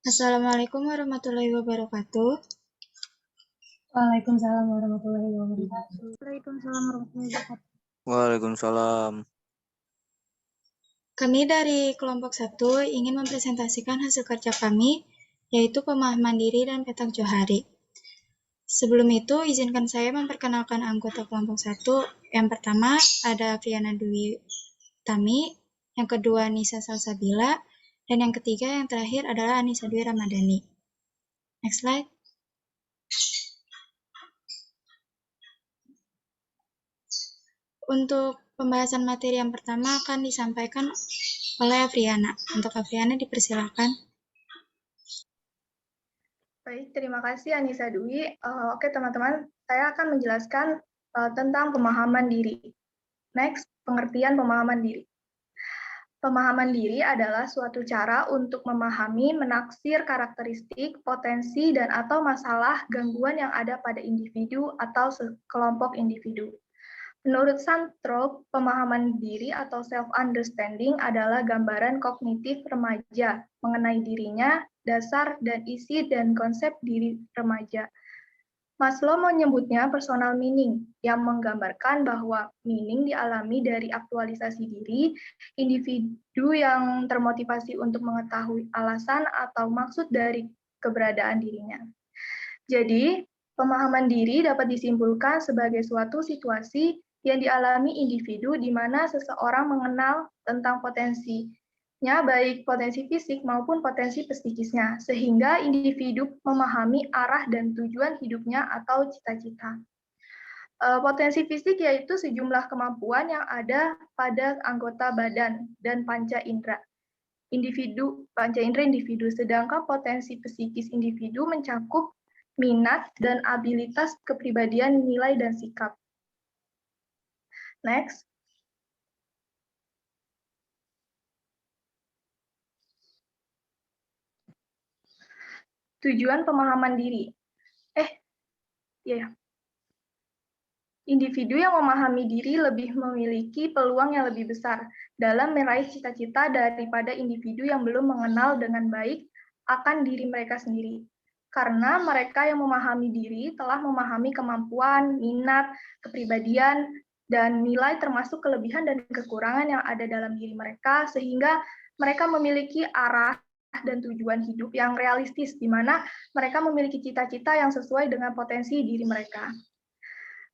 Assalamualaikum warahmatullahi wabarakatuh. Waalaikumsalam warahmatullahi wabarakatuh. Waalaikumsalam warahmatullahi wabarakatuh. Waalaikumsalam. Kami dari kelompok 1 ingin mempresentasikan hasil kerja kami, yaitu pemahaman diri dan petak johari. Sebelum itu, izinkan saya memperkenalkan anggota kelompok 1. Yang pertama ada Afriana Dwi Tami, yang kedua Nisa Salsabila, dan yang ketiga yang terakhir adalah Anissa Dwi Ramadhani. Next slide. Untuk pembahasan materi yang pertama akan disampaikan oleh Afriana. Untuk Afriana dipersilakan. Baik, terima kasih Anissa Dwi. Oke teman-teman, saya akan menjelaskan tentang pemahaman diri. Next, pengertian pemahaman diri. Pemahaman diri adalah suatu cara untuk memahami, menaksir karakteristik, potensi, dan atau masalah gangguan yang ada pada individu atau sekelompok individu. Menurut Santrop, pemahaman diri atau self-understanding adalah gambaran kognitif remaja mengenai dirinya, dasar dan isi dan konsep diri remaja. Maslow menyebutnya personal meaning, yang menggambarkan bahwa meaning dialami dari aktualisasi diri, individu yang termotivasi untuk mengetahui alasan atau maksud dari keberadaan dirinya. Jadi, pemahaman diri dapat disimpulkan sebagai suatu situasi yang dialami individu di mana seseorang mengenal tentang potensinya, baik potensi fisik maupun potensi psikisnya, sehingga individu memahami arah dan tujuan hidupnya atau cita-cita. Potensi fisik yaitu sejumlah kemampuan yang ada pada anggota badan dan panca indera individu, sedangkan potensi psikis individu mencakup minat dan abilitas kepribadian, nilai, dan sikap. Next. Tujuan pemahaman diri. Individu yang memahami diri lebih memiliki peluang yang lebih besar dalam meraih cita-cita daripada individu yang belum mengenal dengan baik akan diri mereka sendiri. Karena mereka yang memahami diri telah memahami kemampuan, minat, kepribadian, dan nilai termasuk kelebihan dan kekurangan yang ada dalam diri mereka, sehingga mereka memiliki arah dan tujuan hidup yang realistis, di mana mereka memiliki cita-cita yang sesuai dengan potensi diri mereka.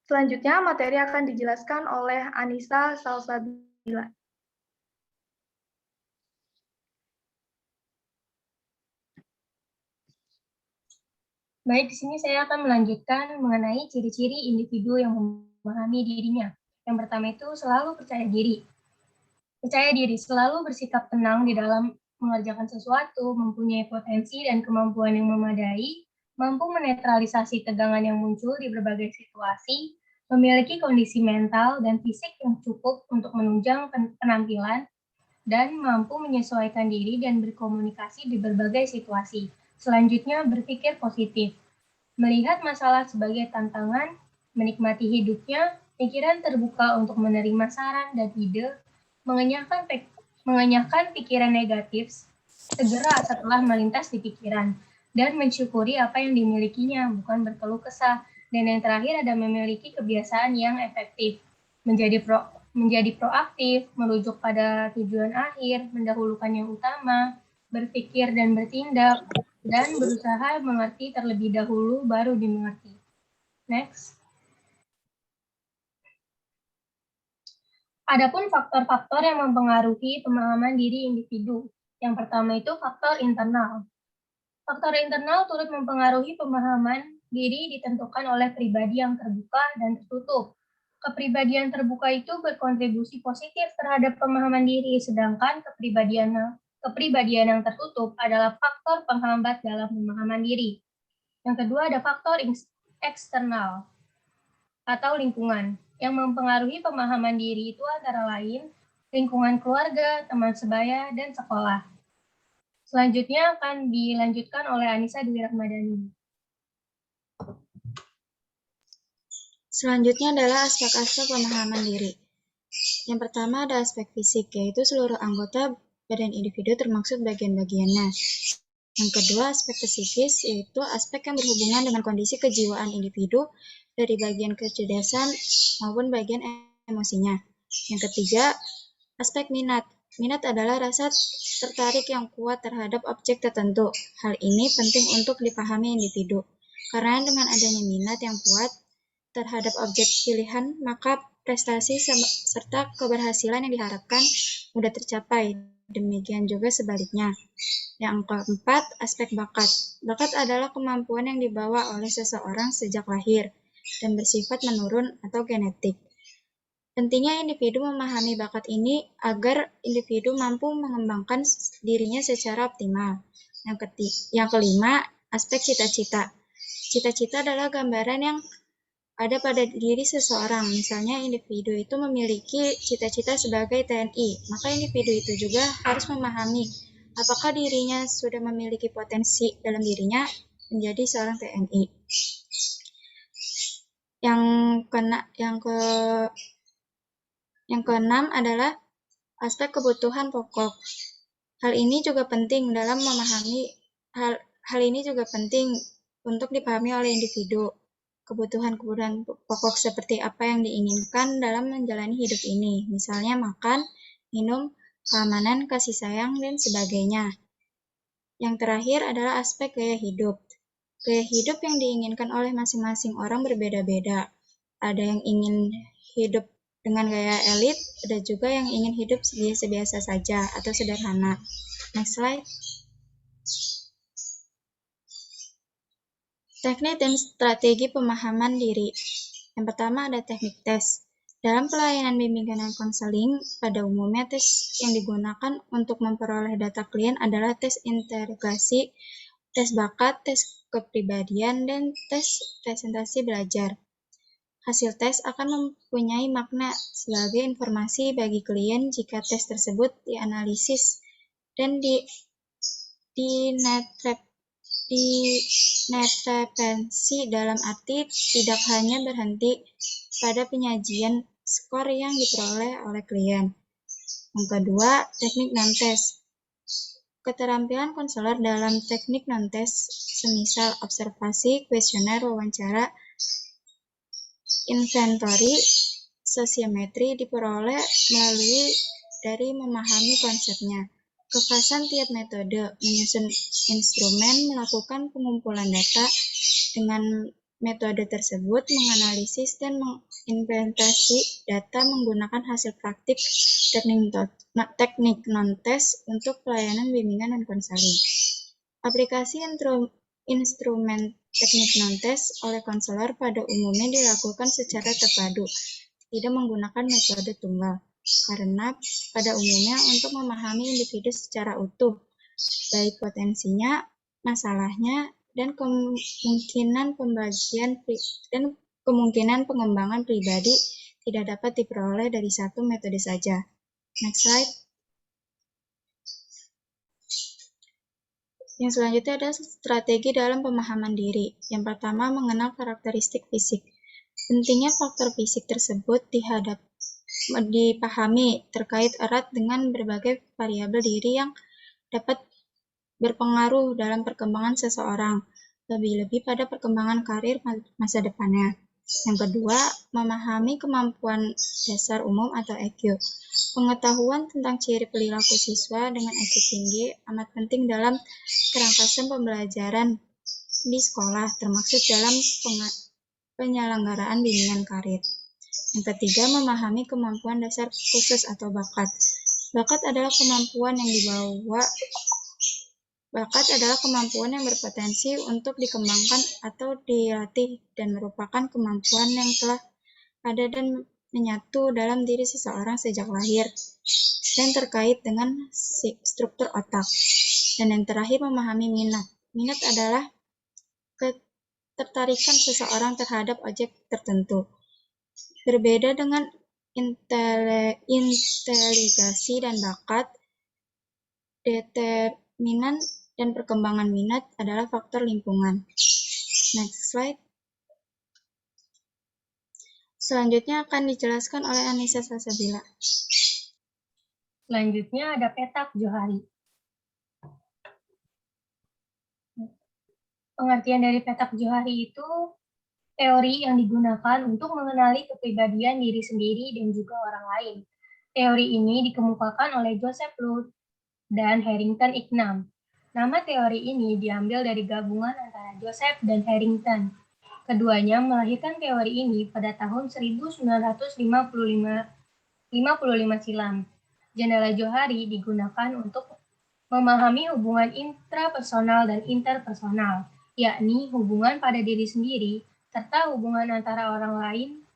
Selanjutnya, materi akan dijelaskan oleh Anissa Salsabila. Baik, di sini saya akan melanjutkan mengenai ciri-ciri individu yang memahami dirinya. Yang pertama itu selalu percaya diri. Percaya diri selalu bersikap tenang di dalam mengerjakan sesuatu, mempunyai potensi dan kemampuan yang memadai, mampu menetralisasi tegangan yang muncul di berbagai situasi, memiliki kondisi mental dan fisik yang cukup untuk menunjang penampilan, dan mampu menyesuaikan diri dan berkomunikasi di berbagai situasi. Selanjutnya, berpikir positif. Melihat masalah sebagai tantangan, menikmati hidupnya, pikiran terbuka untuk menerima saran dan ide, mengenyahkan pikiran negatif segera setelah melintas di pikiran, dan mensyukuri apa yang dimilikinya, bukan berkeluh kesah. Dan yang terakhir ada memiliki kebiasaan yang efektif, menjadi proaktif, merujuk pada tujuan akhir, mendahulukan yang utama, berpikir dan bertindak, dan berusaha mengerti terlebih dahulu baru dimengerti. Next. Adapun faktor-faktor yang mempengaruhi pemahaman diri individu. Yang pertama itu faktor internal. Faktor internal turut mempengaruhi pemahaman diri ditentukan oleh pribadi yang terbuka dan tertutup, Kepribadian terbuka itu berkontribusi positif terhadap pemahaman diri, sedangkan kepribadian yang tertutup adalah faktor penghambat dalam pemahaman diri. Yang kedua ada faktor eksternal atau lingkungan yang mempengaruhi pemahaman diri itu antara lain lingkungan keluarga, teman sebaya, dan sekolah. Selanjutnya akan dilanjutkan oleh Anissa Dwi Rahmadani. Selanjutnya adalah aspek-aspek pemahaman diri. Yang pertama ada aspek fisik, yaitu seluruh anggota badan individu termaksud bagian-bagiannya. Yang kedua, aspek psikis, yaitu aspek yang berhubungan dengan kondisi kejiwaan individu dari bagian kecerdasan maupun bagian emosinya. Yang ketiga, aspek minat. Minat adalah rasa tertarik yang kuat terhadap objek tertentu. Hal ini penting untuk dipahami individu, karena dengan adanya minat yang kuat terhadap objek pilihan, maka prestasi serta keberhasilan yang diharapkan mudah tercapai. Demikian juga sebaliknya. Yang keempat, aspek bakat. Bakat adalah kemampuan yang dibawa oleh seseorang sejak lahir dan bersifat menurun atau genetik. Pentingnya individu memahami bakat ini agar individu mampu mengembangkan dirinya secara optimal. Yang kelima, aspek cita-cita. Cita-cita adalah gambaran yang ada pada diri seseorang. Misalnya individu itu memiliki cita-cita sebagai TNI, maka individu itu juga harus memahami apakah dirinya sudah memiliki potensi dalam dirinya menjadi seorang TNI. Yang keenam adalah aspek kebutuhan pokok. Hal ini juga penting untuk dipahami oleh individu. Kebutuhan-kebutuhan pokok seperti apa yang diinginkan dalam menjalani hidup ini, misalnya makan, minum, keamanan, kasih sayang, dan sebagainya. Yang terakhir adalah aspek gaya hidup. Gaya hidup yang diinginkan oleh masing-masing orang berbeda-beda. Ada yang ingin hidup dengan gaya elit, ada juga yang ingin hidup biasa-biasa saja atau sederhana. Next slide. Teknik dan strategi pemahaman diri. Yang pertama ada teknik tes. Dalam pelayanan bimbingan dan konseling, pada umumnya tes yang digunakan untuk memperoleh data klien adalah tes interogasi, tes bakat, tes kepribadian, dan tes presentasi belajar. Hasil tes akan mempunyai makna sebagai informasi bagi klien jika tes tersebut dianalisis dan diintervensi dalam arti tidak hanya berhenti pada penyajian skor yang diperoleh oleh klien. Yang kedua, teknik non-tes. Keterampilan konselor dalam teknik non-tes, semisal observasi, kuesioner, wawancara, inventory, sosiometri diperoleh melalui dari memahami konsepnya. Kekhasan tiap metode, menyusun instrumen, melakukan pengumpulan data dengan metode tersebut, menganalisis dan mengimplementasi data menggunakan hasil praktik teknik non-tes untuk pelayanan bimbingan dan konseling. Aplikasi instrumen teknik non-tes oleh konselor pada umumnya dilakukan secara terpadu, tidak menggunakan metode tunggal, karena pada umumnya untuk memahami individu secara utuh, baik potensinya, masalahnya, dan kemungkinan pengembangan pribadi tidak dapat diperoleh dari satu metode saja. Next slide. Yang selanjutnya adalah strategi dalam pemahaman diri. Yang pertama, mengenal karakteristik fisik. Pentingnya faktor fisik tersebut dipahami terkait erat dengan berbagai variabel diri yang dapat berpengaruh dalam perkembangan seseorang, lebih-lebih pada perkembangan karir masa depannya. Yang kedua, memahami kemampuan dasar umum atau EQ. Pengetahuan tentang ciri perilaku siswa dengan EQ tinggi amat penting dalam kerangkasan pembelajaran di sekolah, termasuk dalam penyelenggaraan bimbingan karir. Yang ketiga, memahami kemampuan dasar khusus atau bakat. Bakat adalah kemampuan yang berpotensi untuk dikembangkan atau dilatih dan merupakan kemampuan yang telah ada dan menyatu dalam diri seseorang sejak lahir, dan terkait dengan struktur otak. Dan yang terakhir, memahami minat. Minat adalah ketertarikan seseorang terhadap objek tertentu. Berbeda dengan inteligasi dan bakat, determinan dan perkembangan minat adalah faktor lingkungan. Next slide. Selanjutnya akan dijelaskan oleh Anissa Salsabila. Selanjutnya ada petak Johari. Pengertian dari petak Johari itu teori yang digunakan untuk mengenali kepribadian diri sendiri dan juga orang lain. Teori ini dikemukakan oleh Joseph Luth dan Harrington Ingham. Nama teori ini diambil dari gabungan antara Joseph dan Harrington. Keduanya melahirkan teori ini pada tahun 1955 silam. Jendela Johari digunakan untuk memahami hubungan intrapersonal dan interpersonal, yakni hubungan pada diri sendiri serta hubungan antara orang lain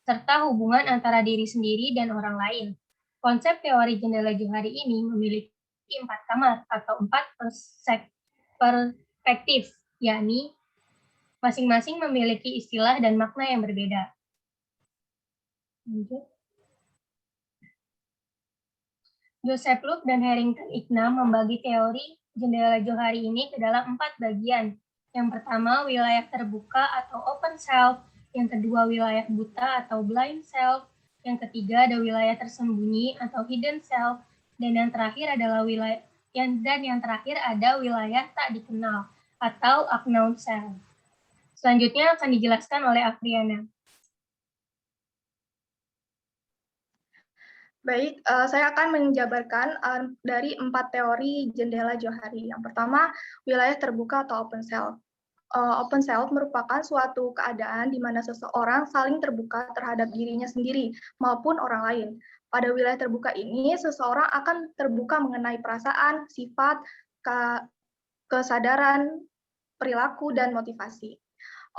serta hubungan antara diri sendiri dan orang lain. Konsep teori jendela Johari ini memiliki 4 kamar atau 4 perspektif, yakni masing-masing memiliki istilah dan makna yang berbeda. Lanjut. Joseph Luth dan Harrington Ingham membagi teori jendela Johari ini ke dalam 4 bagian. Yang pertama, wilayah terbuka atau open self. Yang kedua, wilayah buta atau blind self. Yang ketiga, ada wilayah tersembunyi atau hidden self. Dan yang terakhir adalah wilayah tak dikenal atau unknown self. Selanjutnya akan dijelaskan oleh Afriana. Baik, saya akan menjabarkan dari 4 teori jendela Johari. Yang pertama, wilayah terbuka atau open self. Open self merupakan suatu keadaan di mana seseorang saling terbuka terhadap dirinya sendiri maupun orang lain. Pada wilayah terbuka ini, seseorang akan terbuka mengenai perasaan, sifat, kesadaran, perilaku, dan motivasi.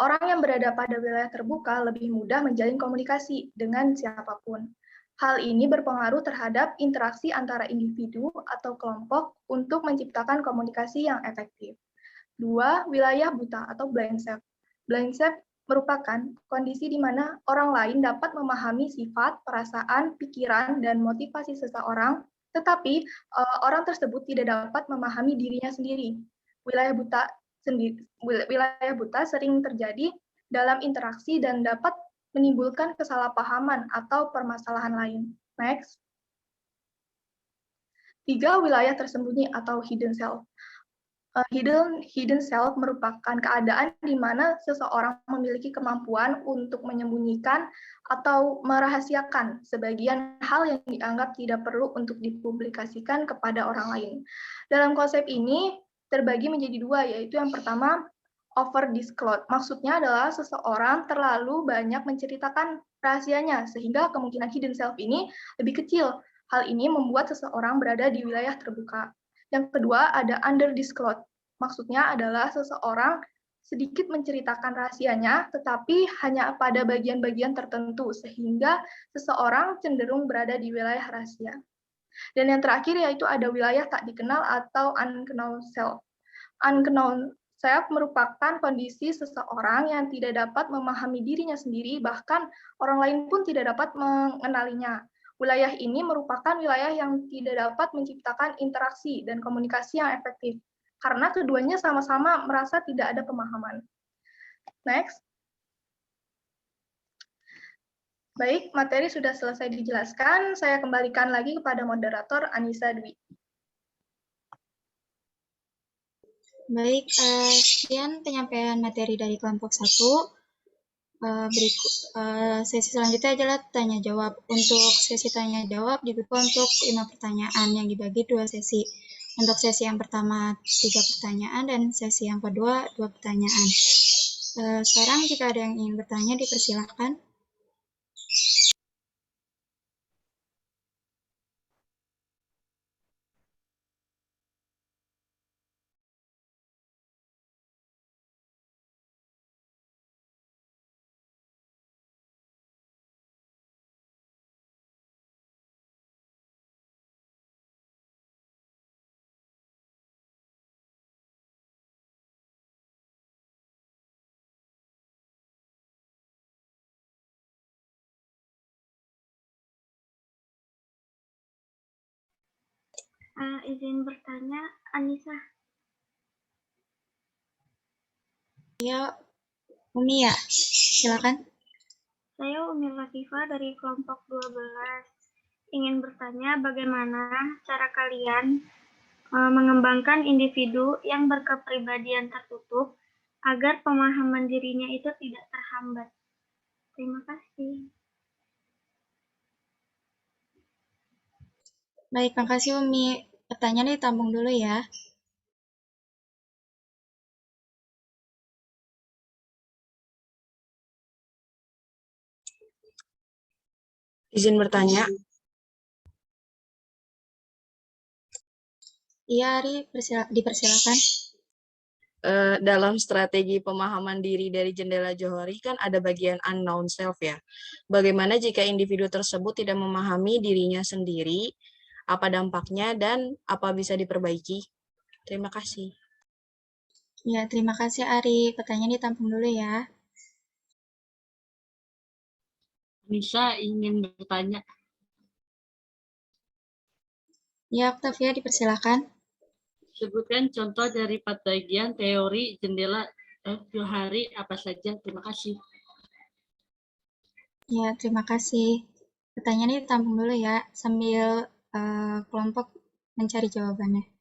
Orang yang berada pada wilayah terbuka lebih mudah menjalin komunikasi dengan siapapun. Hal ini berpengaruh terhadap interaksi antara individu atau kelompok untuk menciptakan komunikasi yang efektif. 2. Wilayah buta atau blind self. Blind self merupakan kondisi di mana orang lain dapat memahami sifat, perasaan, pikiran, dan motivasi seseorang, tetapi orang tersebut tidak dapat memahami dirinya sendiri. Wilayah buta sering terjadi dalam interaksi dan dapat menimbulkan kesalahpahaman atau permasalahan lain. Next. 3. Wilayah tersembunyi atau hidden self. Hidden self merupakan keadaan di mana seseorang memiliki kemampuan untuk menyembunyikan atau merahasiakan sebagian hal yang dianggap tidak perlu untuk dipublikasikan kepada orang lain. Dalam konsep ini terbagi menjadi 2, yaitu yang pertama, over disclose. Maksudnya adalah seseorang terlalu banyak menceritakan rahasianya, sehingga kemungkinan hidden self ini lebih kecil. Hal ini membuat seseorang berada di wilayah terbuka. Yang kedua, ada under disclose. Maksudnya adalah seseorang sedikit menceritakan rahasianya, tetapi hanya pada bagian-bagian tertentu, sehingga seseorang cenderung berada di wilayah rahasia. Dan yang terakhir yaitu ada wilayah tak dikenal atau unknown self. Unknown self merupakan kondisi seseorang yang tidak dapat memahami dirinya sendiri, bahkan orang lain pun tidak dapat mengenalinya. Wilayah ini merupakan wilayah yang tidak dapat menciptakan interaksi dan komunikasi yang efektif, karena keduanya sama-sama merasa tidak ada pemahaman. Next. Baik, materi sudah selesai dijelaskan. Saya kembalikan lagi kepada moderator Anissa Dwi. Baik, sekian penyampaian materi dari kelompok 1. Sesi selanjutnya adalah tanya jawab. Untuk sesi tanya jawab dibuka untuk 5 pertanyaan yang dibagi 2 sesi. Untuk sesi yang pertama 3 pertanyaan dan sesi yang kedua 2 pertanyaan. Sekarang jika ada yang ingin bertanya dipersilahkan. Izin bertanya, Anissa. Ya, Umi ya, silakan. Saya Umi Latifah dari kelompok 12. Ingin bertanya bagaimana cara kalian mengembangkan individu yang berkepribadian tertutup agar pemahaman dirinya itu tidak terhambat. Terima kasih. Baik, makasih Umi. Pertanyaan ditampung dulu ya. Izin bertanya, Iya, Ari, dipersilakan. dalam strategi pemahaman diri dari jendela Johari kan ada bagian unknown self ya. Bagaimana jika individu tersebut tidak memahami dirinya sendiri, apa dampaknya dan apa bisa diperbaiki? Terima kasih. Ya, terima kasih Ari. Pertanyaan ditampung dulu ya. Nisa ingin bertanya. Ya, Octavia, dipersilakan. Sebutkan contoh dari bagian teori jendela Johari apa saja. Terima kasih. Ya, terima kasih. Pertanyaannya ditampung dulu ya, sambil kelompok mencari jawabannya.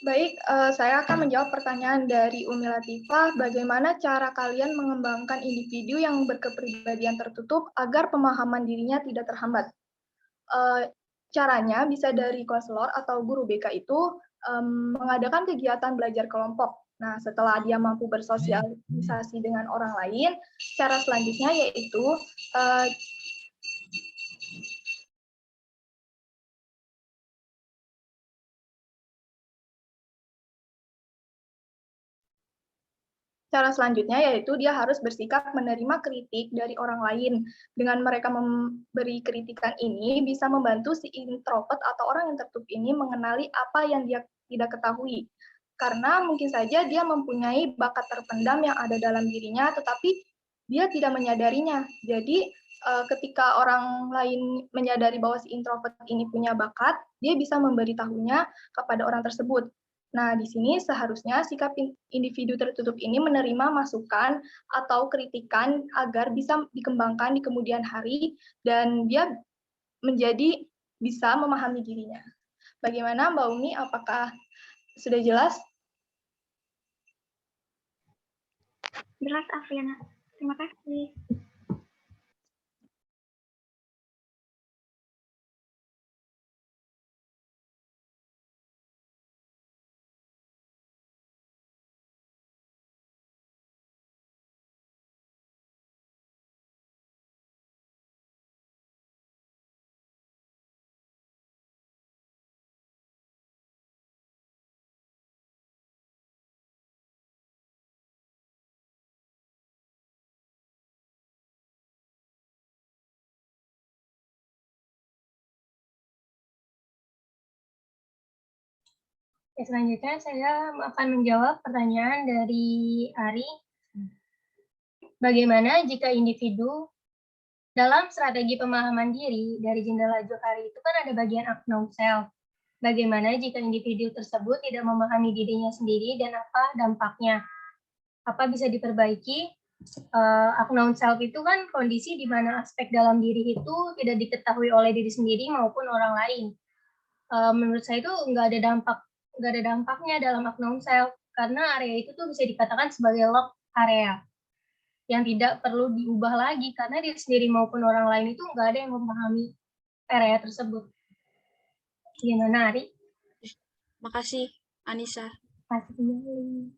Baik, saya akan menjawab pertanyaan dari Umi Latifah. Bagaimana cara kalian mengembangkan individu yang berkepribadian tertutup agar pemahaman dirinya tidak terhambat? Caranya bisa dari konselor atau guru BK itu mengadakan kegiatan belajar kelompok. Nah, setelah dia mampu bersosialisasi dengan orang lain, cara selanjutnya yaitu Cara selanjutnya yaitu dia harus bersikap menerima kritik dari orang lain. Dengan mereka memberi kritikan ini bisa membantu si introvert atau orang yang tertutup ini mengenali apa yang dia tidak ketahui. Karena mungkin saja dia mempunyai bakat terpendam yang ada dalam dirinya, tetapi dia tidak menyadarinya. Jadi ketika orang lain menyadari bahwa si introvert ini punya bakat, dia bisa memberitahunya kepada orang tersebut. Nah, di sini seharusnya sikap individu tertutup ini menerima masukan atau kritikan agar bisa dikembangkan di kemudian hari dan dia menjadi bisa memahami dirinya. Bagaimana Mbak Umi, apakah sudah jelas? Jelas, Afriana. Terima kasih. Selanjutnya saya akan menjawab pertanyaan dari Ari. Bagaimana jika individu dalam strategi pemahaman diri dari jendela Johari itu kan ada bagian unknown self. Bagaimana jika individu tersebut tidak memahami dirinya sendiri dan apa dampaknya? Apa bisa diperbaiki? Unknown self itu kan kondisi di mana aspek dalam diri itu tidak diketahui oleh diri sendiri maupun orang lain. Menurut saya itu nggak ada dampaknya dalam unknown self karena area itu tuh bisa dikatakan sebagai lock area yang tidak perlu diubah lagi karena diri sendiri maupun orang lain itu nggak ada yang memahami area tersebut. Gimana, Ari? Makasih, Anissa. Kasih kembali.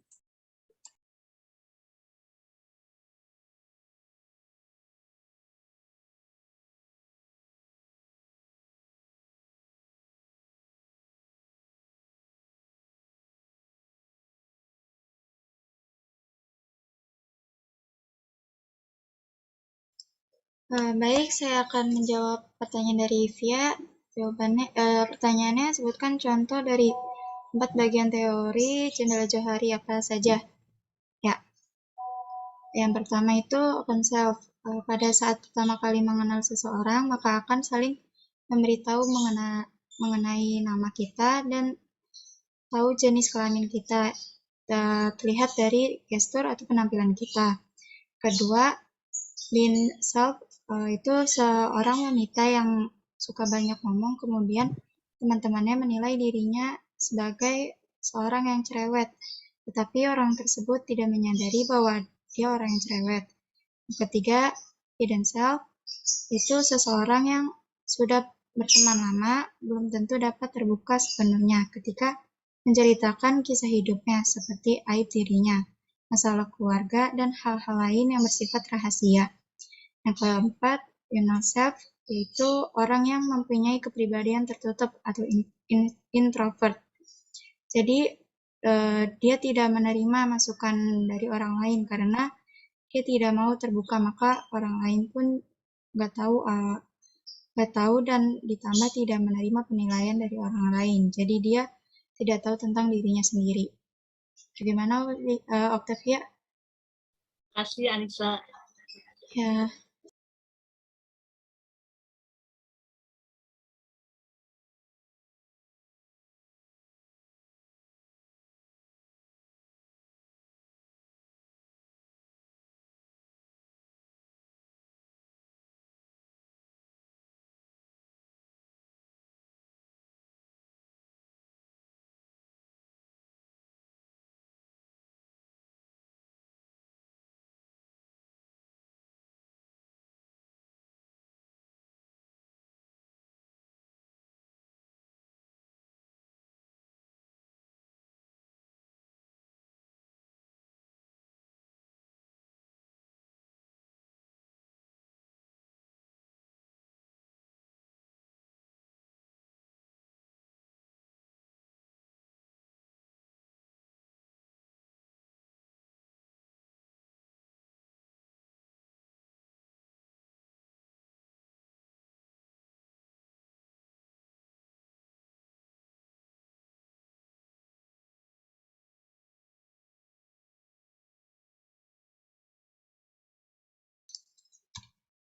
Baik, saya akan menjawab pertanyaan dari Via. Pertanyaannya sebutkan contoh dari 4 bagian teori jendela Johari apa saja. Ya, yang pertama itu open self. Pada saat pertama kali mengenal seseorang, maka akan saling memberitahu mengenai nama kita dan tahu jenis kelamin kita. Terlihat dari gestur atau penampilan kita. Kedua, Lin self itu seorang wanita yang suka banyak ngomong, kemudian teman-temannya menilai dirinya sebagai seorang yang cerewet, tetapi orang tersebut tidak menyadari bahwa dia orang yang cerewet. Yang ketiga, hidden self itu seseorang yang sudah berteman lama, belum tentu dapat terbuka sepenuhnya ketika menceritakan kisah hidupnya seperti aib dirinya, masalah keluarga, dan hal-hal lain yang bersifat rahasia. Yang keempat, inner self, yaitu orang yang mempunyai kepribadian tertutup atau introvert. Jadi, dia tidak menerima masukan dari orang lain karena dia tidak mau terbuka, maka orang lain pun nggak tahu dan ditambah tidak menerima penilaian dari orang lain. Jadi dia tidak tahu tentang dirinya sendiri. Bagaimana, Octavia? Kasih Anissa. Ya.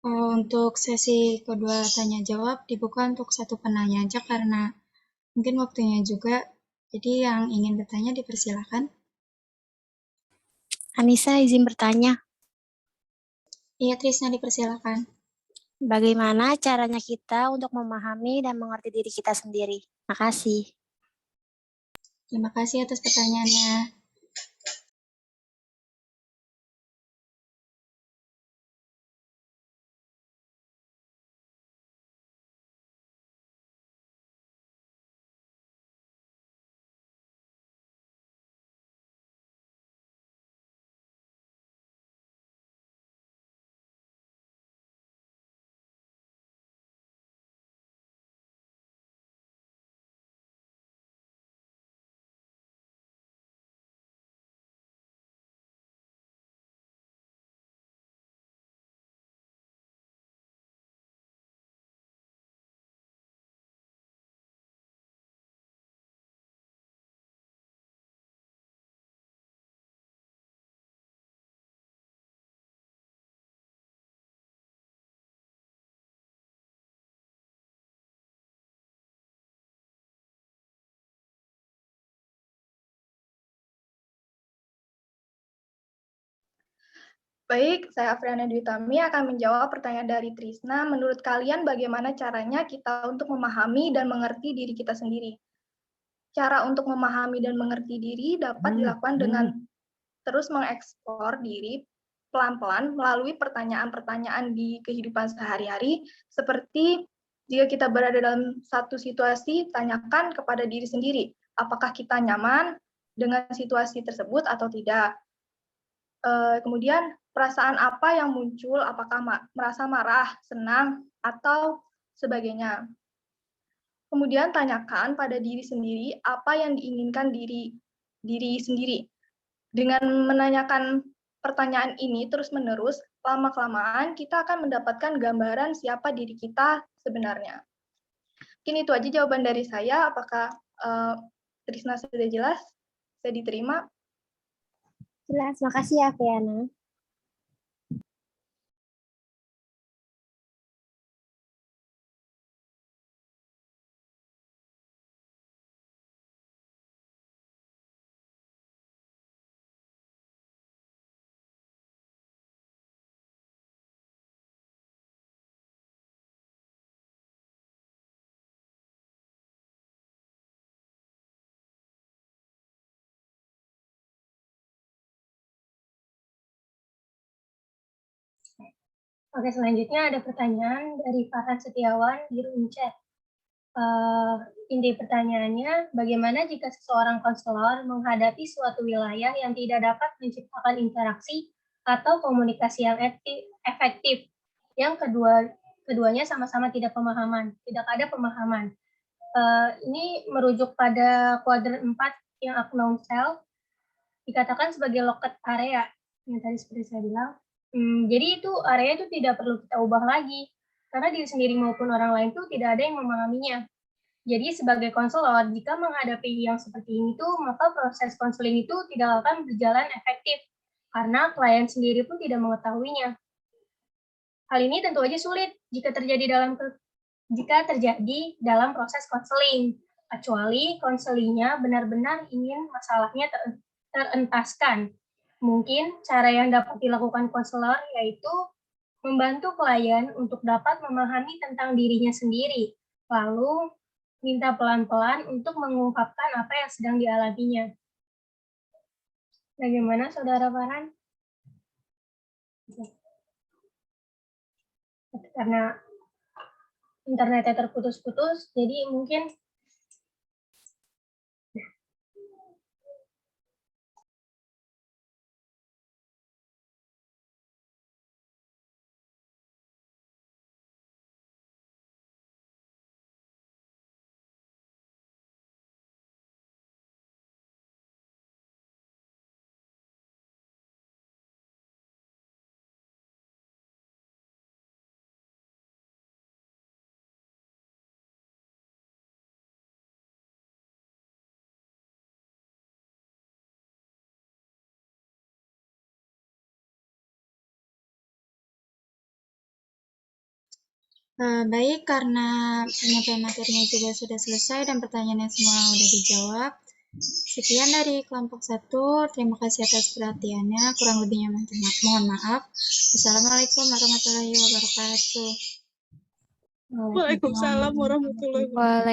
Untuk sesi kedua tanya jawab dibuka untuk satu penanya aja karena mungkin waktunya juga. Jadi yang ingin bertanya dipersilakan. Anissa izin bertanya, Iya, Trisna dipersilakan. bagaimana caranya kita untuk memahami dan mengerti diri kita sendiri? Makasih. Terima kasih atas pertanyaannya. Baik, saya Afriana Dwi Tami akan menjawab pertanyaan dari Trisna. Menurut kalian bagaimana caranya kita untuk memahami dan mengerti diri kita sendiri? Cara untuk memahami dan mengerti diri dapat dilakukan dengan terus mengeksplor diri pelan-pelan melalui pertanyaan-pertanyaan di kehidupan sehari-hari, seperti jika kita berada dalam satu situasi, tanyakan kepada diri sendiri, apakah kita nyaman dengan situasi tersebut atau tidak. Kemudian perasaan apa yang muncul, apakah merasa marah, senang, atau sebagainya. Kemudian tanyakan pada diri sendiri apa yang diinginkan diri sendiri. Dengan menanyakan pertanyaan ini terus-menerus, lama-kelamaan kita akan mendapatkan gambaran siapa diri kita sebenarnya. Mungkin itu aja jawaban dari saya. Apakah Trisna sudah jelas? Saya diterima? Jelas, makasih ya, Fiana. Oke, selanjutnya ada pertanyaan dari Farhan Setiawan di room chat. Inti pertanyaannya, bagaimana jika seseorang konselor menghadapi suatu wilayah yang tidak dapat menciptakan interaksi atau komunikasi yang efektif, yang keduanya sama-sama tidak ada pemahaman. Ini merujuk pada kuadran 4 yang unknown self, dikatakan sebagai locket area, yang tadi seperti saya bilang. Jadi itu area itu tidak perlu kita ubah lagi, karena diri sendiri maupun orang lain itu tidak ada yang memahaminya. Jadi sebagai konselor, jika menghadapi yang seperti ini tuh, maka proses konseling itu tidak akan berjalan efektif, karena klien sendiri pun tidak mengetahuinya. Hal ini tentu aja sulit jika terjadi dalam proses konseling, kecuali konselingnya benar-benar ingin masalahnya terentaskan. Mungkin cara yang dapat dilakukan konselor yaitu membantu klien untuk dapat memahami tentang dirinya sendiri, lalu minta pelan-pelan untuk mengungkapkan apa yang sedang dialaminya. Bagaimana, Saudara Farhan? Karena internetnya terputus-putus, jadi mungkin Baik, karena penyampaian materinya juga sudah selesai dan pertanyaannya semua sudah dijawab. Sekian dari kelompok 1. Terima kasih atas perhatiannya. Kurang lebihnya mohon maaf. Wassalamualaikum warahmatullahi wabarakatuh. Waalaikumsalam warahmatullahi wabarakatuh.